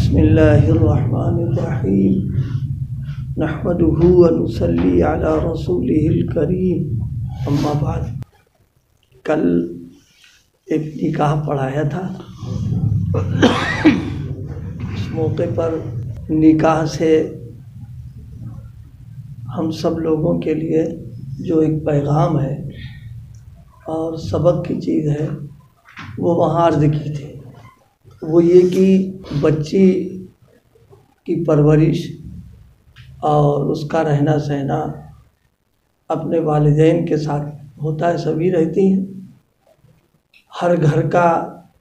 بسم اللہ الرحمن الرحیم نحمدہ ونصلی علی رسولہ الکریم اما بعد۔ کل ایک نکاح پڑھایا تھا۔ اس موقع پر نکاح سے ہم سب لوگوں کے لیے جو ایک پیغام ہے اور سبق کی چیز ہے وہ وہاں عرض کی تھی، وہ یہ کہ بچی کی پرورش اور اس کا رہنا سہنا اپنے والدین کے ساتھ ہوتا ہے، سبھی رہتی ہیں۔ ہر گھر کا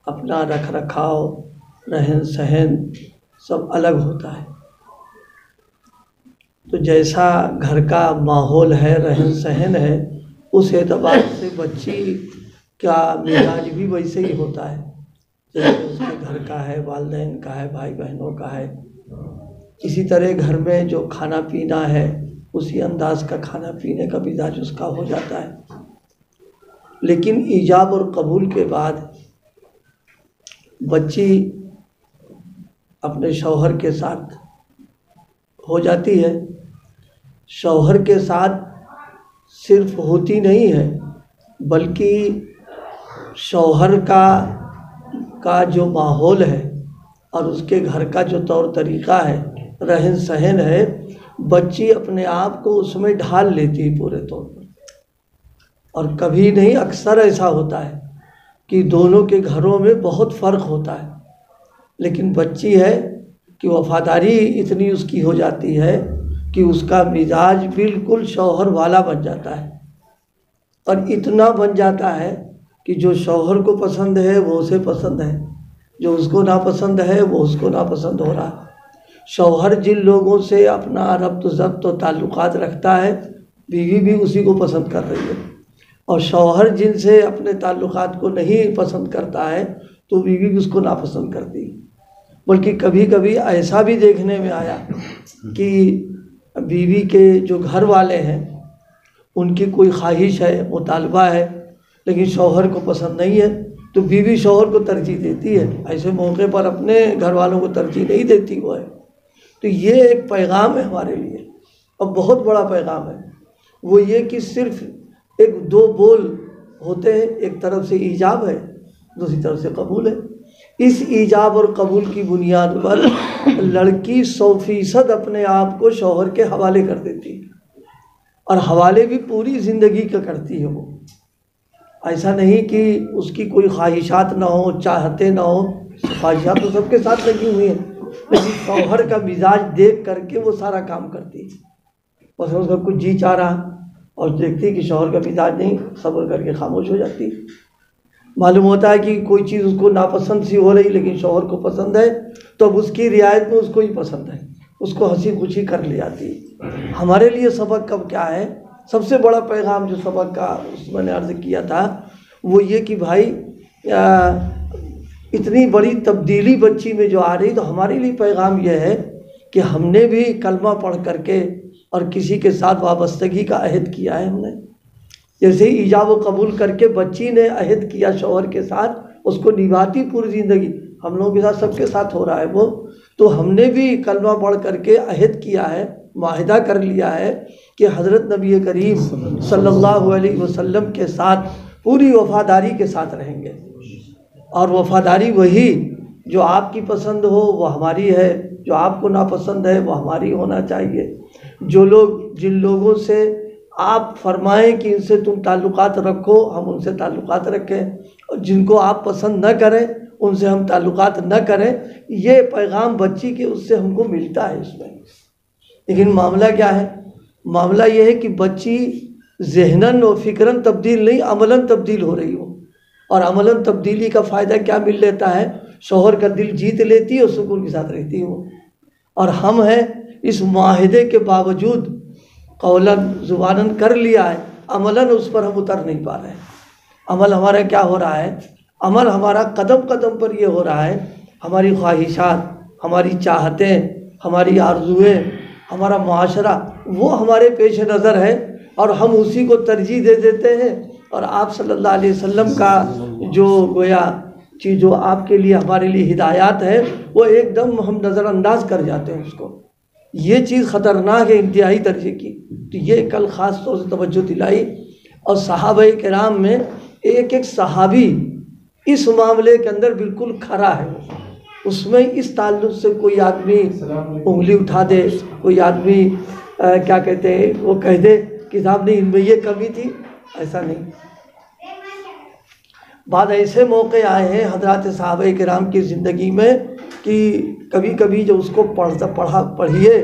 اپنا رکھ رکھاؤ، رہن سہن سب الگ ہوتا ہے، تو جیسا گھر کا ماحول ہے، رہن سہن ہے، اس اعتبار سے بچی کا مزاج بھی ویسے ہی ہوتا ہے، جیسے اس کے گھر کا ہے، والدین کا ہے، بھائی بہنوں کا ہے۔ اسی طرح گھر میں جو کھانا پینا ہے اسی انداز کا کھانا پینے کا مزاج اس کا ہو جاتا ہے۔ لیکن ایجاب اور قبول کے بعد بچی اپنے شوہر کے ساتھ ہو جاتی ہے۔ شوہر کے ساتھ صرف ہوتی نہیں ہے بلکہ شوہر کا جو ماحول ہے اور اس کے گھر کا جو طور طریقہ ہے، رہن سہن ہے، بچی اپنے آپ کو اس میں ڈھال لیتی ہے پورے طور پر۔ اور کبھی نہیں، اکثر ایسا ہوتا ہے کہ دونوں کے گھروں میں بہت فرق ہوتا ہے، لیکن بچی ہے کہ وفاداری اتنی اس کی ہو جاتی ہے کہ اس کا مزاج بالکل شوہر والا بن جاتا ہے، اور اتنا بن جاتا ہے کہ جو شوہر کو پسند ہے وہ اسے پسند ہے، جو اس کو ناپسند ہے وہ اس کو ناپسند ہو رہا ہے۔ شوہر جن لوگوں سے اپنا ربط و ضبط و تعلقات رکھتا ہے، بیوی بھی اسی کو پسند کر رہی ہے، اور شوہر جن سے اپنے تعلقات کو نہیں پسند کرتا ہے تو بیوی بھی اس کو ناپسند کرتی ہے۔ بلکہ کبھی کبھی ایسا بھی دیکھنے میں آیا کہ بیوی کے جو گھر والے ہیں ان کی کوئی خواہش ہے، مطالبہ ہے، لیکن شوہر کو پسند نہیں ہے، تو بیوی شوہر کو ترجیح دیتی ہے، ایسے موقع پر اپنے گھر والوں کو ترجیح نہیں دیتی وہ ہے۔ تو یہ ایک پیغام ہے ہمارے لیے، اور بہت بڑا پیغام ہے۔ وہ یہ کہ صرف ایک دو بول ہوتے ہیں، ایک طرف سے ایجاب ہے، دوسری طرف سے قبول ہے۔ اس ایجاب اور قبول کی بنیاد پر لڑکی 100% اپنے آپ کو شوہر کے حوالے کر دیتی ہے، اور حوالے بھی پوری زندگی کا کرتی ہے۔ وہ ایسا نہیں کہ اس کی کوئی خواہشات نہ ہوں، چاہتے نہ ہوں، خواہشات تو سب کے ساتھ لگی ہوئی ہیں، لیکن شوہر کا مزاج دیکھ کر کے وہ سارا کام کرتی ہے۔ بس اس کا کچھ جی چاہ رہا اور دیکھتی کہ شوہر کا مزاج نہیں، صبر کر کے خاموش ہو جاتی ہے۔ معلوم ہوتا ہے کہ کوئی چیز اس کو ناپسند سی ہو رہی لیکن شوہر کو پسند ہے، تو اب اس کی رعایت میں اس کو ہی پسند ہے، اس کو ہنسی خوشی کر لی جاتی ہے۔ ہمارے لیے سبق کب کیا ہے؟ سب سے بڑا پیغام جو سبق کا اس میں نے عرض کیا تھا وہ یہ کہ بھائی اتنی بڑی تبدیلی بچی میں جو آ رہی، تو ہمارے لیے پیغام یہ ہے کہ ہم نے بھی کلمہ پڑھ کر کے اور کسی کے ساتھ وابستگی کا عہد کیا ہے۔ ہم نے جیسے ہی ایجاب و قبول کر کے بچی نے عہد کیا شوہر کے ساتھ، اس کو نبھاتی پوری زندگی، ہم لوگوں کے ساتھ سب کے ساتھ ہو رہا ہے وہ، تو ہم نے بھی کلمہ پڑھ کر کے عہد کیا ہے، معاہدہ کر لیا ہے کہ حضرت نبی کریم صلی اللہ علیہ وسلم کے ساتھ پوری وفاداری کے ساتھ رہیں گے، اور وفاداری وہی جو آپ کی پسند ہو وہ ہماری ہے، جو آپ کو ناپسند ہے وہ ہماری ہونا چاہیے۔ جن لوگوں سے آپ فرمائیں کہ ان سے تم تعلقات رکھو، ہم ان سے تعلقات رکھیں، اور جن کو آپ پسند نہ کریں ان سے ہم تعلقات نہ کریں۔ یہ پیغام بچی کے اس سے ہم کو ملتا ہے اس میں۔ لیکن معاملہ کیا ہے؟ معاملہ یہ ہے کہ بچی ذہناً و فکراً تبدیل نہیں، عملاً تبدیل ہو رہی ہو، اور عملاً تبدیلی کا فائدہ کیا مل لیتا ہے؟ شوہر کا دل جیت لیتی ہے اور سکون کے ساتھ رہتی ہو۔ اور ہم ہیں اس معاہدے کے باوجود قولاً زباناً کر لیا ہے، عملاً اس پر ہم اتر نہیں پا رہے ہیں۔ عمل ہمارا کیا ہو رہا ہے؟ عمل ہمارا قدم قدم پر یہ ہو رہا ہے، ہماری خواہشات، ہماری چاہتیں، ہماری آرزوئیں، ہمارا معاشرہ وہ ہمارے پیش نظر ہے، اور ہم اسی کو ترجیح دے دیتے ہیں، اور آپ صلی اللہ علیہ وسلم کا جو گویا چیز جو آپ کے لیے ہمارے لیے ہدایات ہے وہ ایک دم ہم نظر انداز کر جاتے ہیں اس کو. یہ چیز خطرناک ہے انتہائی درجے کی. تو یہ کل خاص طور سے توجہ دلائی. اور صحابہ کرام میں ایک ایک صحابی اس معاملے کے اندر بالکل کھڑا ہے. اس میں اس تعلق سے کوئی آدمی انگلی اٹھا دے, کوئی آدمی کیا کہتے ہیں وہ کہہ دے کہ صاحب نہیں ان میں یہ کمی تھی, ایسا نہیں. بعد ایسے موقع آئے ہیں حضرات صحابہ کرام کی زندگی میں کہ کبھی کبھی جب اس کو پڑھیے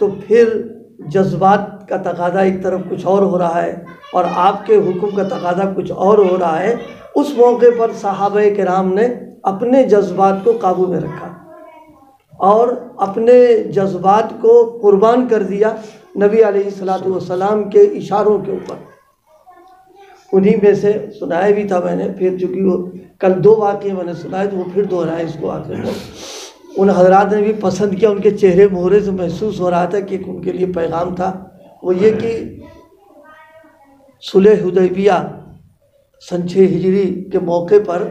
تو پھر جذبات کا تقاضا ایک طرف کچھ اور ہو رہا ہے اور آپ کے حکم کا تقاضا کچھ اور ہو رہا ہے. اس موقع پر صحابہ کرام نے اپنے جذبات کو قابو میں رکھا اور اپنے جذبات کو قربان کر دیا نبی علیہ الصلوۃ والسلام کے اشاروں کے اوپر. انہی میں سے سنایا بھی تھا میں نے, پھر چونکہ وہ کل 2 واقعے میں نے سنائے تو وہ پھر دوہرائے اس کو آخر میں. ان حضرات نے بھی پسند کیا, ان کے چہرے مہرے سے محسوس ہو رہا تھا کہ ان کے لیے پیغام تھا. وہ یہ کہ صلح حدیبیہ سن 6 ہجری کے موقع پر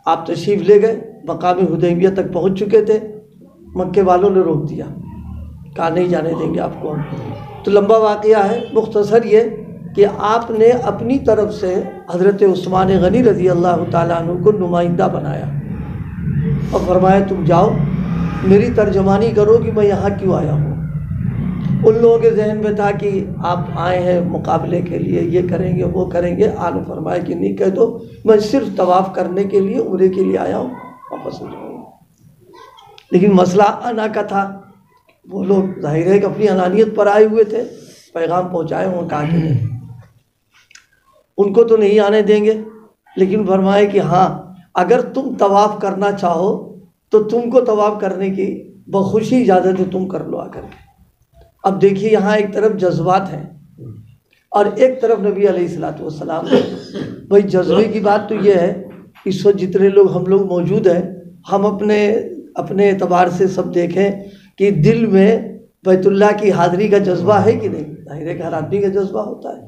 آپ تشریف لے گئے, مقام حدیبیہ تک پہنچ چکے تھے. مکے والوں نے روک دیا, کہا نہیں جانے دیں گے آپ کو. تو لمبا واقعہ ہے, مختصر یہ کہ آپ نے اپنی طرف سے حضرت عثمان غنی رضی اللہ تعالیٰ عنہ کو نمائندہ بنایا اور فرمایا تم جاؤ میری ترجمانی کرو کہ میں یہاں کیوں آیا ہوں. ان لوگوں کے ذہن میں تھا کہ آپ آئے ہیں مقابلے کے لیے, یہ کریں گے وہ کریں گے. آپ نے فرمایا کہ نہیں, کہہ دو میں صرف طواف کرنے کے لیے عمرے کے لیے آیا ہوں, واپس ہو جاؤں. لیکن مسئلہ انا کا تھا. وہ لوگ ظاہر ہے کہ اپنی انانیت پر آئے ہوئے تھے, پیغام پہنچائے ہوں, کہا کہ نہیں ان کو تو نہیں آنے دیں گے. لیکن فرمائے کہ ہاں اگر تم طواف کرنا چاہو تو تم کو طواف کرنے کی بخوشی اجازت ہے, تم کر لو آ کر کے. اب دیکھیے یہاں ایک طرف جذبات ہیں اور ایک طرف نبی علیہ الصلوۃ والسلام. بھائی جذبے کی بات تو یہ ہے اس وقت جتنے لوگ ہم لوگ موجود ہیں, ہم اپنے اعتبار سے سب دیکھیں کہ دل میں بیت اللہ کی حاضری کا جذبہ ہے کہ نہیں. ظاہر ہے کہ ہر آدمی کا جذبہ ہوتا ہے,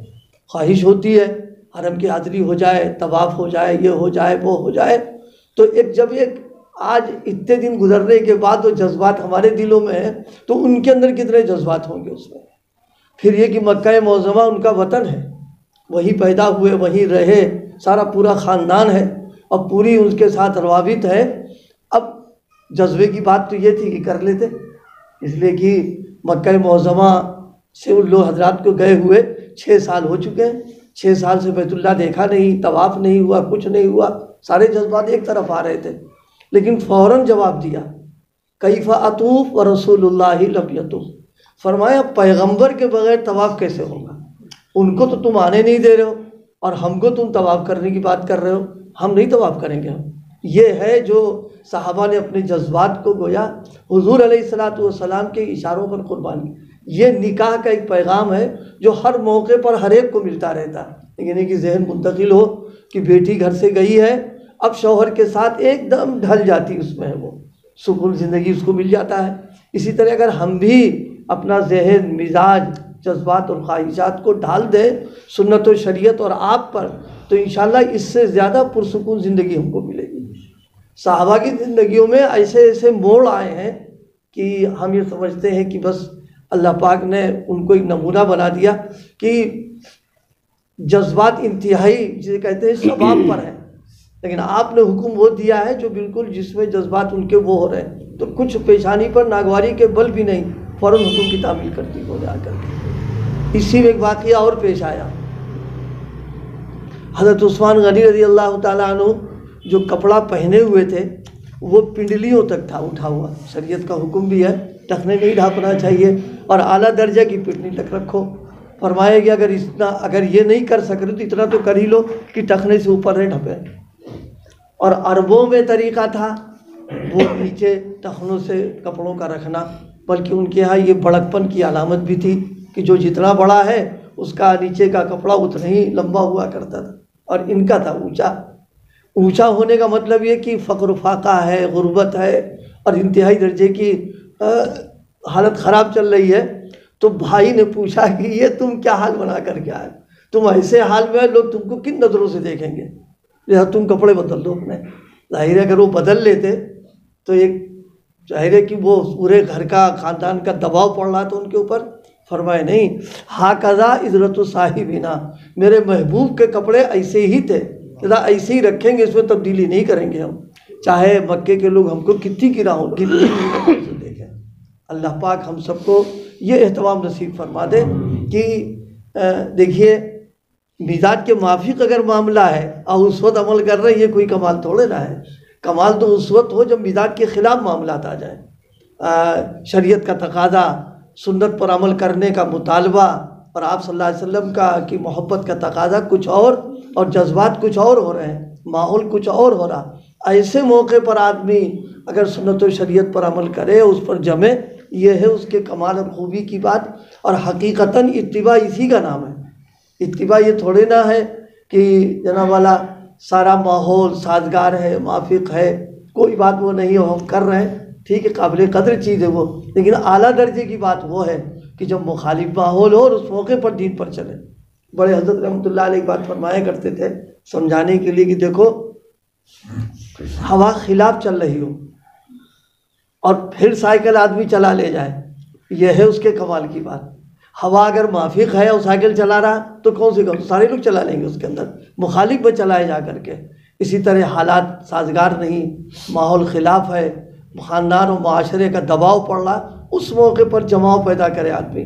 خواہش ہوتی ہے حرم کی حاضری ہو جائے, طواف ہو جائے, یہ ہو جائے وہ ہو جائے. تو جب آج اتنے دن گزرنے کے بعد وہ جذبات ہمارے دلوں میں ہیں تو ان کے اندر کتنے جذبات ہوں گے اس میں. پھر یہ کہ مکہ معظمہ ان کا وطن ہے, وہی پیدا ہوئے, وہی رہے, سارا پورا خاندان ہے اور پوری ان کے ساتھ روابط ہے. اب جذبے کی بات تو یہ تھی کہ کر لیتے, اس لیے کہ مکہ معظمہ سے ان لوگ حضرات کو گئے ہوئے 6 سال ہو چکے ہیں. 6 سال سے بیت اللہ دیکھا نہیں, طواف نہیں ہوا, کچھ نہیں ہوا. سارے جذبات ایک طرف آ رہے تھے. لیکن فوراً جواب دیا کیف اطوف ورسول اللہ لم یطوف. فرمایا پیغمبر کے بغیر طواف کیسے ہوگا. ان کو تو تم آنے نہیں دے رہے ہو اور ہم کو تم طواف کرنے کی بات کر رہے ہو, ہم نہیں طواف کریں گے. یہ ہے جو صحابہ نے اپنے جذبات کو گویا حضور علیہ الصلوۃ والسلام کے اشاروں پر قربانی. یہ نکاح کا ایک پیغام ہے جو ہر موقع پر ہر ایک کو ملتا رہتا ہے. یعنی کہ ذہن منتقل ہو کہ بیٹی گھر سے گئی ہے, اب شوہر کے ساتھ ایک دم ڈھل جاتی, اس میں وہ سکون زندگی اس کو مل جاتا ہے. اسی طرح اگر ہم بھی اپنا ذہن, مزاج, جذبات اور خواہشات کو ڈال دیں سنت و شریعت اور آپ پر, تو انشاءاللہ اس سے زیادہ پرسکون زندگی ہم کو ملے گی. صحابہ کی زندگیوں میں ایسے ایسے موڑ آئے ہیں کہ ہم یہ سمجھتے ہیں کہ بس اللہ پاک نے ان کو ایک نمونہ بنا دیا کہ جذبات انتہائی جسے کہتے ہیں شباب پر ہیں, لیکن آپ نے حکم وہ دیا ہے جو بالکل جس میں جذبات ان کے وہ ہو رہے ہیں. تو کچھ پیشانی پر ناگواری کے بل بھی نہیں, فوراً حکم کی تعمیل کرتی ہو جا کر کے. اسی میں ایک واقعہ اور پیش آیا. حضرت عثمان غنی رضی اللہ تعالیٰ عنہ جو کپڑا پہنے ہوئے تھے وہ پنڈلیوں تک تھا اٹھا ہوا. شریعت کا حکم بھی ہے ٹخنے نہیں ڈھانپنا چاہیے اور اعلیٰ درجہ کی پنڈلی تک رکھو. فرمایا کہ اگر یہ نہیں کر سک رہے تو اتنا تو کر ہی لو کہ ٹخنے سے اوپر نہ ڈھپے. اور عربوں میں طریقہ تھا وہ نیچے ٹخنوں سے کپڑوں کا رکھنا, بلکہ ان کے ہاں یہ بڑکپن کی علامت بھی تھی کہ جو جتنا بڑا ہے اس کا نیچے کا کپڑا اتنا ہی لمبا ہوا کرتا تھا. اور ان کا تھا اونچا ہونے کا مطلب یہ کہ فقر و فاقہ ہے, غربت ہے اور انتہائی درجے کی حالت خراب چل رہی ہے. تو بھائی نے پوچھا کہ یہ تم کیا حال بنا کر کے آئے, تم ایسے حال میں لوگ تم کو کن نظروں سے دیکھیں گے. لہٰذا تم کپڑے بدل دو اپنے. ظاہر ہے اگر وہ بدل لیتے تو ایک ظاہر ہے کہ وہ پورے گھر کا خاندان کا دباؤ پڑ رہا تھا ان کے اوپر. فرمائے نہیں، ہاکذا عزرت صاحبنا، میرے محبوب کے کپڑے ایسے ہی تھے، ایسے ہی رکھیں گے، اس میں تبدیلی نہیں کریں گے ہم، چاہے مکے کے لوگ ہم کو کتنی گرا ہوں دیکھیں. اللہ پاک ہم سب کو یہ اہتمام نصیب فرما دے کہ دیکھیے مزاج کے موافق اگر معاملہ ہے اور اس وقت عمل کر رہے ہیں، یہ کوئی کمال تھوڑے نہ ہے. کمال تو اس وقت ہو جب مزاج کے خلاف معاملات آ جائیں. شریعت کا تقاضا، سنت پر عمل کرنے کا مطالبہ، اور آپ صلی اللہ علیہ وسلم کا کی محبت کا تقاضا کچھ اور جذبات کچھ اور ہو رہے ہیں، ماحول کچھ اور ہو رہا. ایسے موقع پر آدمی اگر سنت و شریعت پر عمل کرے، اس پر جمے، یہ ہے اس کے کمال اور خوبی کی بات. اور حقیقتاً اتباع اسی کا نام ہے. اتباع یہ تھوڑے نہ ہے کہ جناب والا سارا ماحول سازگار ہے، موافق ہے، کوئی بات وہ نہیں ہم کر رہے ہیں، ٹھیک ہے، قابل قدر چیز ہے وہ، لیکن اعلیٰ درجے کی بات وہ ہے کہ جب مخالف ماحول ہو اور اس موقع پر دین پر چلے. بڑے حضرت رحمۃ اللہ علیہ ایک بات فرمایا کرتے تھے سمجھانے کے لیے کہ دیکھو ہوا خلاف چل رہی ہو اور پھر سائیکل آدمی چلا لے جائے، یہ ہے اس کے کمال کی بات. ہوا اگر موافق ہے اور سائیکل چلا رہا تو کون سی سارے لوگ چلا لیں گے اس کے اندر، مخالف میں چلائے جا کر کے. اسی طرح حالات سازگار نہیں، ماحول خلاف ہے، خاندان و معاشرے کا دباؤ پڑ رہا، اس موقع پر جماؤ پیدا کرے آدمی،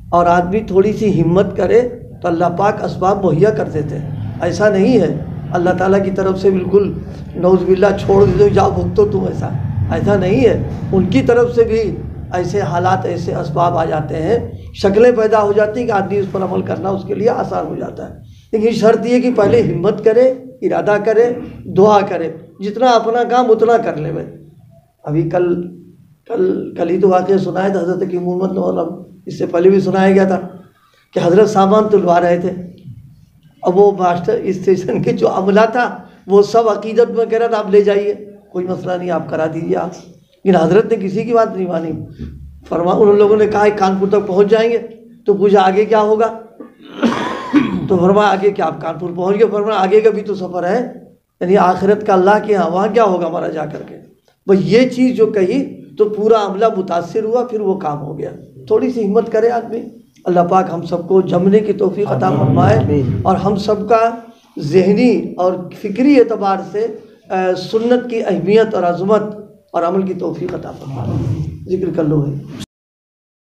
اور آدمی تھوڑی سی ہمت کرے تو اللہ پاک اسباب مہیا کر دیتے ہیں. ایسا نہیں ہے اللہ تعالیٰ کی طرف سے بالکل نعوذ باللہ چھوڑ دو جاؤ بھگتو تم، ایسا نہیں ہے. ان کی طرف سے بھی ایسے حالات، ایسے اسباب آ جاتے ہیں، شکلیں پیدا ہو جاتی ہیں کہ آدمی اس پر عمل کرنا اس کے لیے آسان ہو جاتا ہے. لیکن شرط یہ کہ پہلے ہمت کرے، ارادہ کرے، دعا کرے، جتنا اپنا کام اتنا کر لے. ابھی کل ہی تو واقعہ سنایا تھا حضرت کی محمد نورم، اس سے پہلے بھی سنایا گیا تھا کہ حضرت سامان تلوا رہے تھے. اب وہ ماسٹر اسٹیشن کے جو عملہ تھا وہ سب عقیدت میں کہہ رہا تھا آپ لے جائیے، کوئی مسئلہ نہیں، آپ کرا دیجیے آپ. لیکن حضرت نے کسی کی بات نہیں مانی. ان لوگوں نے کہا کانپور تک پہنچ جائیں گے، تو پوچھا آگے کیا ہوگا، تو فرمایا آگے کیا، آپ کانپور پہنچ گئے، فرمایا آگے کا بھی تو سفر ہے، یعنی آخرت کا اللہ کے ہاں، وہاں کیا ہوگا ہمارا جا کر کے. بس یہ چیز جو کہی تو پورا عملہ متاثر ہوا، پھر وہ کام ہو گیا. تھوڑی سی ہمت کرے آدمی. اللہ پاک ہم سب کو جمنے کی توفیق عطا فرمائے، اور ہم سب کا ذہنی اور فکری اعتبار سے سنت کی اہمیت اور عظمت اور عمل کی توفیق عطا فرمائے. ذکر کر لو ہے.